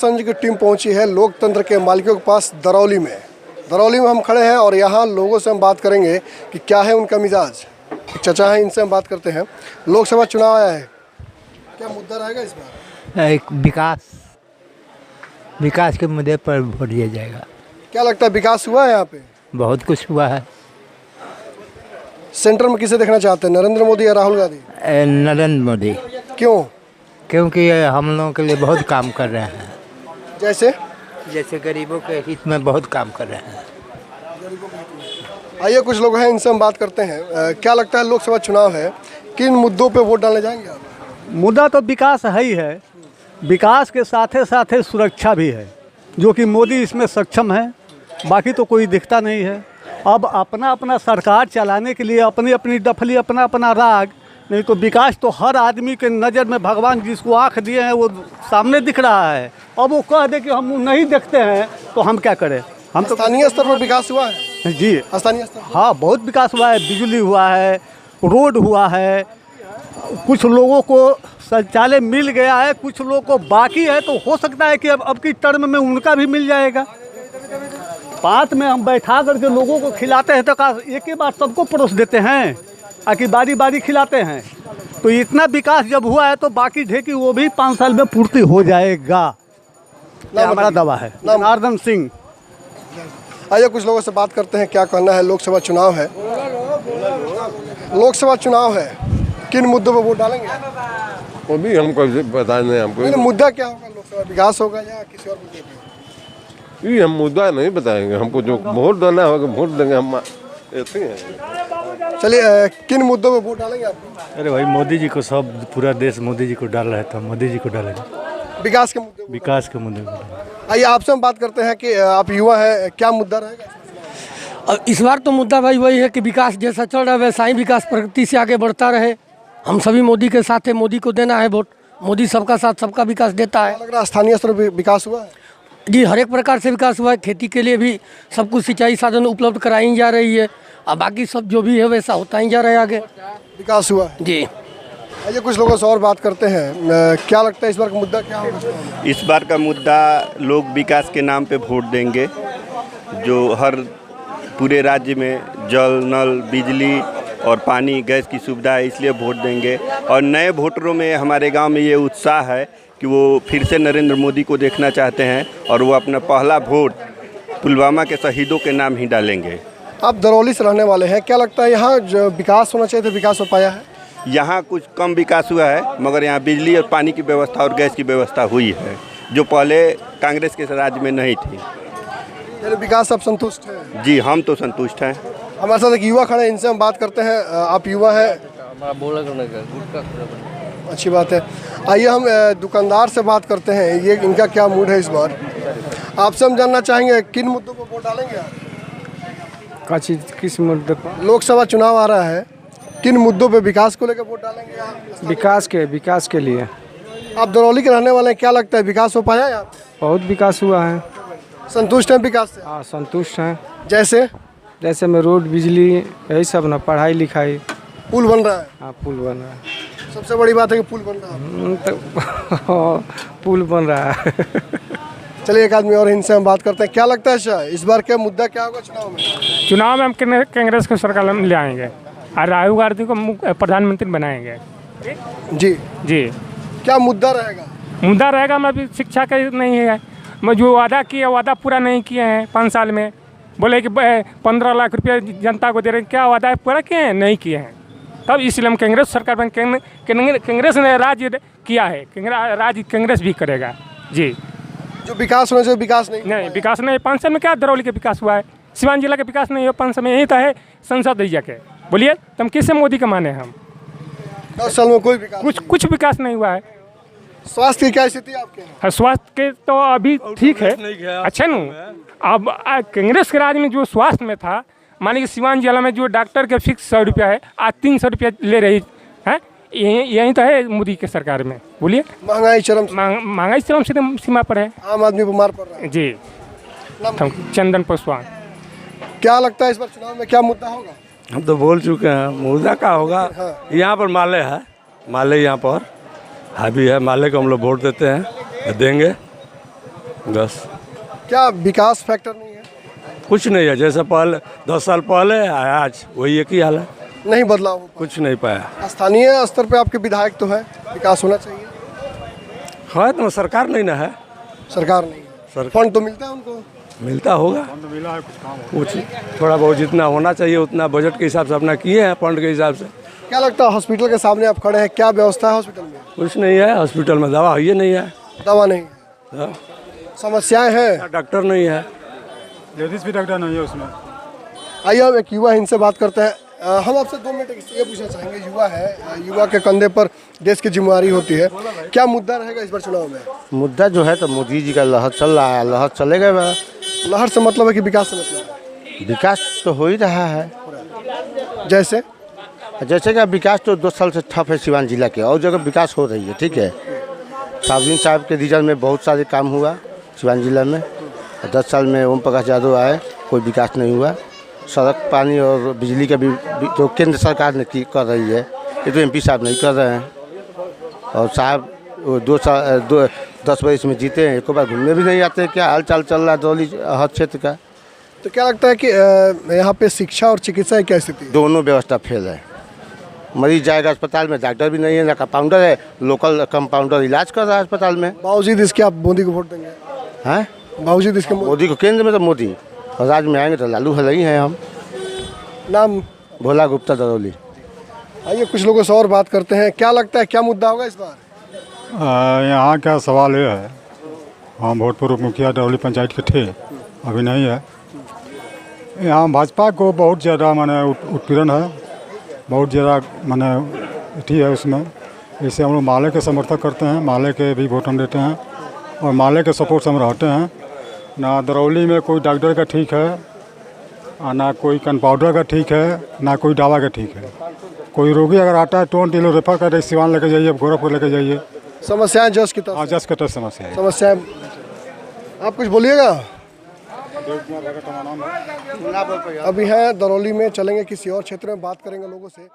संजय की टीम पहुंची है लोकतंत्र के मालिकों के पास दरौली में। दरौली में हम खड़े हैं और यहाँ लोगों से हम बात करेंगे कि क्या है उनका मिजाज। चाचा है, इनसे हम बात करते हैं। लोकसभा चुनाव आया है, क्या मुद्दा रहेगा इस बार? एक विकास के मुद्दे पर वोट दिया जाएगा। क्या लगता है विकास हुआ है यहाँ पे? बहुत कुछ हुआ है। सेंटर में किसे देखना चाहते हैं, नरेंद्र मोदी या राहुल गांधी? नरेंद्र मोदी। क्यों? क्योंकि हम लोगों के लिए बहुत काम कर रहे हैं। जैसे गरीबों के हित में बहुत काम कर रहे हैं। आइए कुछ लोग हैं, इनसे हम बात करते हैं। क्या लगता है लोकसभा चुनाव है, किन मुद्दों पे वोट डालने जाएंगे आप? मुद्दा तो विकास है ही है, विकास के साथ साथ सुरक्षा भी है, जो कि मोदी इसमें सक्षम है। बाकी तो कोई दिखता नहीं है। अब अपना अपना सरकार चलाने के लिए अपनी अपनी डफली, अपना अपना राग, नहीं तो विकास तो हर आदमी के नज़र में भगवान जिसको आँख दिए हैं वो सामने दिख रहा है। अब वो कह दे कि हम नहीं देखते हैं तो हम क्या करें? हम तो स्थानीय स्तर पर विकास हुआ है जी, स्थानीय स्तर। हाँ, बहुत विकास हुआ है। बिजली हुआ है, रोड हुआ है, कुछ लोगों को शौचालय मिल गया है, कुछ लोगों को बाकी है। तो हो सकता है कि अब की टर्म में उनका भी मिल जाएगा। पात में हम बैठा करके लोगों को खिलाते हैं तो एक ही बार सबको परोस देते हैं, आखिर बारी बारी खिलाते हैं। तो इतना विकास जब हुआ है तो बाकी ढेकी वो भी 5 साल में पूर्ति हो जाएगा, हमारा दावा है। जनार्दन सिंह। आइए कुछ लोगों से बात करते हैं, क्या कहना है। लोकसभा चुनाव है, किन मुद्दों पर वोट डालेंगे? वो भी हमको पता नहीं। हमको मुद्दा क्या होगा? लोकसभा विकास होगा या किसी और मुद्दे पे? ये हम मुद्दा नहीं बताएंगे, हमको जो वोट देना होगा वोट देंगे हम। ऐसे ही है। चलिए, किन मुद्दों पे वोट डालेंगे आप? अरे भाई, मोदी जी को, सब पूरा देश मोदी जी को डाल रहा है तो मोदी जी को डालेंगे। विकास के मुद्दे? विकास के मुद्दे को। आइए आपसे हम बात करते हैं कि आप युवा है, क्या मुद्दा रहेगा? इस बार तो मुद्दा भाई वही है कि विकास जैसा चल रहा है वैसा ही विकास प्रगति से आगे बढ़ता रहे। हम सभी मोदी के साथ है, मोदी को देना है वोट। मोदी सबका साथ सबका विकास देता है। लग रहा है स्थानीय स्तर पर विकास हुआ है? जी, हर एक प्रकार से विकास हुआ है। खेती के लिए भी सब कुछ सिंचाई साधन उपलब्ध कराई जा रही है और बाकी सब जो भी है वैसा होता ही जा रहा है। आगे विकास हुआ है जी। आइए कुछ लोगों से और बात करते हैं। क्या लगता है इस बार का मुद्दा क्या होगा? इस बार का मुद्दा, लोग विकास के नाम पे वोट देंगे। जो हर पूरे राज्य में जल, नल, बिजली और पानी, गैस की सुविधा है, इसलिए वोट देंगे। और नए वोटरों में हमारे गांव में ये उत्साह है कि वो फिर से नरेंद्र मोदी को देखना चाहते हैं और वो अपना पहला वोट पुलवामा के शहीदों के नाम ही डालेंगे। आप दरौली से रहने वाले हैं, क्या लगता है यहाँ जो विकास होना चाहिए था, विकास हो पाया है? यहाँ कुछ कम विकास हुआ है, मगर यहाँ बिजली और पानी की व्यवस्था और गैस की व्यवस्था हुई है, जो पहले कांग्रेस के राज्य में नहीं थी। विकास आप संतुष्ट हैं? जी, हम तो संतुष्ट हैं। हमारे साथ एक युवा खड़े हैं, इनसे हम बात करते हैं। आप युवा हैं? अच्छी बात है। आइए हम दुकानदार से बात करते हैं, ये इनका क्या मूड है इस बार। आपसे हम जानना चाहेंगे किन मुद्दों पर वोट डालेंगे आप? किस मुद्दे पर? लोकसभा चुनाव आ रहा है, किन मुद्दों पे विकास को लेकर वोट डालेंगे आप? विकास के लिए। आप दरौली के रहने वाले हैं, क्या लगता है विकास हो पाया यहाँ? बहुत विकास हुआ है। संतुष्ट हैं विकास से? हाँ, संतुष्ट हैं। जैसे में रोड, बिजली, यही सब ना, पढ़ाई लिखाई। पुल बन रहा है? हाँ, पुल बन रहा है। सबसे बड़ी बात है कि पुल बन रहा है। तो पुल बन रहा है। चलिए एक आदमी और, इनसे हम बात करते हैं। क्या लगता है शाह, इस बार क्या मुद्दा क्या होगा चुनाव में? चुनाव में हम कांग्रेस को सरकार में ले आएंगे और राहुल गांधी को प्रधानमंत्री बनाएंगे। जी। क्या मुद्दा रहेगा? मुद्दा रहेगा मैं अभी शिक्षा का नहीं है। मैं जो वादा किया, वादा पूरा नहीं किए हैं 5 साल में। बोले कि 15 लाख रुपया जनता को दे रहे हैं, क्या वादा पूरा किए हैं? नहीं किए हैं। तब इसलिए हम कांग्रेस सरकार में, कांग्रेस ने राज्य किया है, राज्य कांग्रेस भी करेगा। जी। जो विकास होना चाहिए विकास नहीं, विकास नहीं। 5 साल में क्या दरौली का विकास हुआ है? सिवान जिला का विकास नहीं हुआ 5 साल में। यही तो है संसद एरिया के। बोलिए तुम किससे मोदी का माने? हम 10 साल में कोई विकास कुछ विकास नहीं हुआ है। स्वास्थ्य की क्या स्थिति आपके? हाँ, स्वास्थ्य के तो अभी ठीक है, अच्छा न। अब कांग्रेस के राज में जो स्वास्थ्य में था, मानिए कि सिवान जिला में जो डॉक्टर के फिक्स 100 रुपया है, आज 300 रुपया ले रही है। यही तो है मोदी के सरकार में। बोलिए महंगाई चरम सीमा पर है, आम आदमी बीमार पड़ रहा है। जी। चंदन पासवान। क्या लगता है इस बार चुनाव में क्या मुद्दा होगा? हम तो बोल चुके हैं, मुद्दा क्या होगा। हाँ। यहाँ पर माले है, माले यहाँ पर हावी है, माले को हम लोग वोट देते हैं, देंगे। बस क्या विकास फैक्टर नहीं है? कुछ नहीं है, जैसा पहले 10 साल पहले आया आज वही एक ही हाल है, नहीं बदलाव हो कुछ नहीं पाया। पाया। स्थानीय स्तर पे आपके विधायक तो है, विकास होना चाहिए। है तो सरकार नहीं ना है, सरकार नहीं है। फंड तो मिलता है उनको? मिलता होगा कुछ, थोड़ा बहुत जितना होना चाहिए उतना बजट के हिसाब से अपना किए हैं, फंड के हिसाब से। क्या लगता है हॉस्पिटल के सामने आप खड़े हैं, क्या व्यवस्था है हॉस्पिटल में? कुछ नहीं है हॉस्पिटल में, दवा ये नहीं है, दवा नहीं है, समस्याएं हैं, डॉक्टर नहीं है, लेडीज भी डॉक्टर नहीं है उसमें। आइए हम एक युवा है, इनसे बात करते हैं। हम आपसे 2 मिनट ये पूछना चाहेंगे, युवा है, युवा के कंधे पर देश की जिम्मेदारी होती है, क्या मुद्दा रहेगा इस बार चुनाव में? मुद्दा जो है तो मोदी जी का लहर चल रहा है, लहर चलेगा। लहर से मतलब है कि विकास से मतलब है? विकास तो हो ही रहा है, जैसे कि विकास तो 2 साल से ठप है सिवान जिला के, और जगह विकास हो रही है। ठीक है, साबुद्दीन साहब के रीजन में बहुत सारे काम हुआ सिवान जिला में। 10 साल में ओम प्रकाश यादव आए, कोई विकास नहीं हुआ। सड़क, पानी और बिजली का भी जो केंद्र सरकार ने कर रही है, ये तो MP साहब नहीं कर रहे हैं। और साहब 10 बरस में जीते हैं, एक बार घूमने भी नहीं आते। क्या हाल चाल चल रहा है दरौली हर क्षेत्र का? तो क्या लगता है कि यहाँ पे शिक्षा और चिकित्सा की क्या स्थिति है? दोनों व्यवस्था फेल है। मरीज जाएगा अस्पताल में, डॉक्टर भी नहीं है, ना कंपाउंडर है, लोकल कंपाउंडर इलाज कर रहा है अस्पताल में। बावजूद इसके आप मोदी को वोट देंगे? हैं? बावजूद इसके मोदी को केंद्र में तो मोदी, और राज्य में आएंगे तो लालू हलई हैं हम। नाम? भोला गुप्ता, दरौली। आइए कुछ लोगों से और बात करते हैं, क्या लगता है क्या मुद्दा होगा इस बार? यहाँ क्या सवाल ये है, हम भूतपूर्व मुखिया दरौली पंचायत के थे, अभी नहीं है। यहाँ भाजपा को बहुत ज़्यादा माने उत्पीड़न है, बहुत ज़्यादा माने अथी है उसमें। इससे हम लोग माले के समर्थक करते हैं, माले के भी वोट हम देते हैं और माले के सपोर्ट से हम रहते हैं। ना दरौली में कोई डॉक्टर का ठीक है, ना कोई कंपाउंडर का ठीक है, ना कोई दवा का ठीक है। कोई रोगी अगर आता है तुरंत लोग रेफर करते, सिवान लेके जाइए, गोरखपुर लेके जाइए। समस्याएं जस की तरफ? हाँ, जस की तरफ समस्या। समस्याएं आप कुछ बोलिएगा? अभी है दरौली में, चलेंगे किसी और क्षेत्र में, बात करेंगे लोगों से।